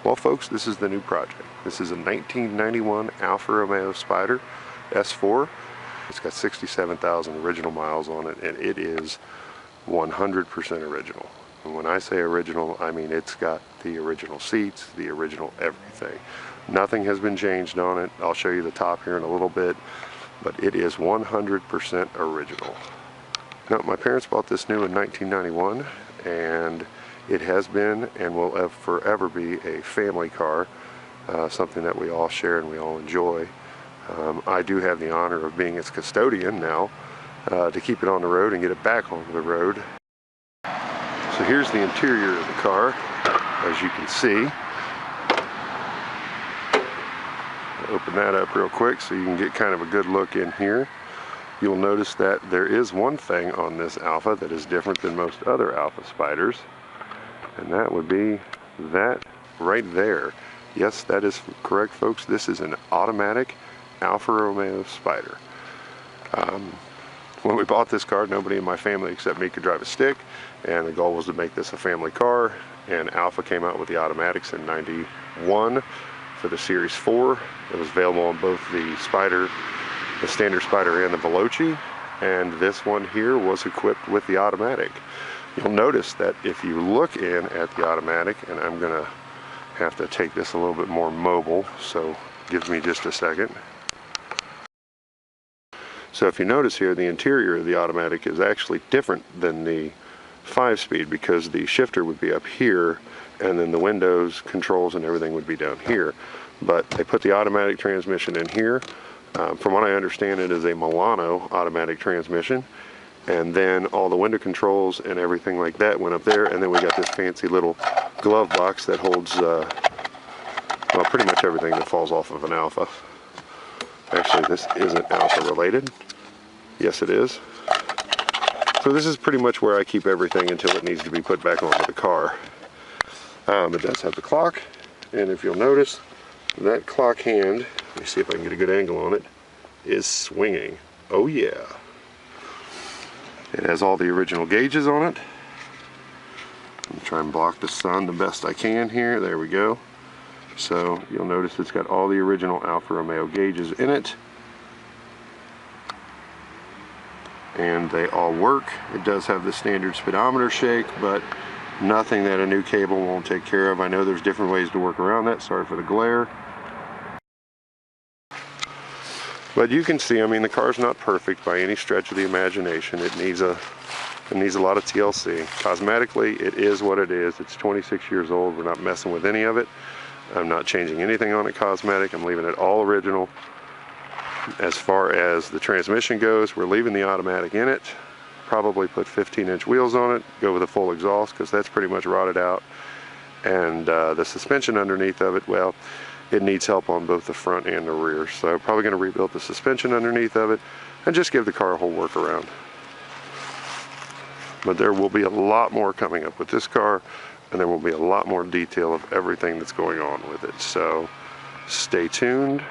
Well folks, this is the new project. This is a 1991 Alfa Romeo Spider S4. It's got 67,000 original miles on it, and it is 100% original. And when I say original, I mean it's got the original seats, the original everything. Nothing has been changed on it. I'll show you the top here in a little bit, but it is 100% original. Now, my parents bought this new in 1991, and it has been and will forever be a family car, something that we all share and we all enjoy. I do have the honor of being its custodian now, to keep it on the road and get it back on the road. So here's the interior of the car, as you can see. I'll open that up real quick so you can get kind of a good look in here. You'll notice that there is one thing on this Alfa that is different than most other Alfa Spiders, and that would be that right there. Yes, that is correct, folks. This is an automatic Alfa Romeo Spider. When we bought this car, nobody in my family except me could drive a stick, and the goal was to make this a family car, and Alfa came out with the automatics in '91 for the Series 4. It was available on both the Spider, the standard Spider, and the Veloce, and this one here was equipped with the automatic. You'll notice that if you look in at the automatic, and I'm gonna have to take this a little bit more mobile, so give me just a second. So if you notice here, the interior of the automatic is actually different than the 5-speed, because the shifter would be up here, and then the windows, controls, and everything would be down here. But they put the automatic transmission in here. From what I understand, it is a Milano automatic transmission. And then all the window controls and everything like that went up there, and then we got this fancy little glove box that holds, well, pretty much everything that falls off of an Alfa. Actually, this isn't Alfa related. Yes, it is. So this is pretty much where I keep everything until it needs to be put back onto the car. It does have the clock, and if you'll notice, that clock hand, let me see if I can get a good angle on it, is swinging. Oh yeah. It has all the original gauges on it. I'm trying to block the sun the best I can here. There we go. So you'll notice it's got all the original Alfa Romeo gauges in it. And they all work. It does have the standard speedometer shake, but nothing that a new cable won't take care of. I know there's different ways to work around that. Sorry for the glare. But you can see, I mean, the car's not perfect by any stretch of the imagination. It needs a lot of TLC. Cosmetically, it is what it is. It's 26 years old. We're not messing with any of it. I'm not changing anything on it cosmetic. I'm leaving it all original. As far as the transmission goes, we're leaving the automatic in it. Probably put 15-inch wheels on it. Go with a full exhaust, because that's pretty much rotted out. And the suspension underneath of it, well, it needs help on both the front and the rear. So I'm probably going to rebuild the suspension underneath of it and just give the car a whole workaround. But there will be a lot more coming up with this car, and there will be a lot more detail of everything that's going on with it. So stay tuned.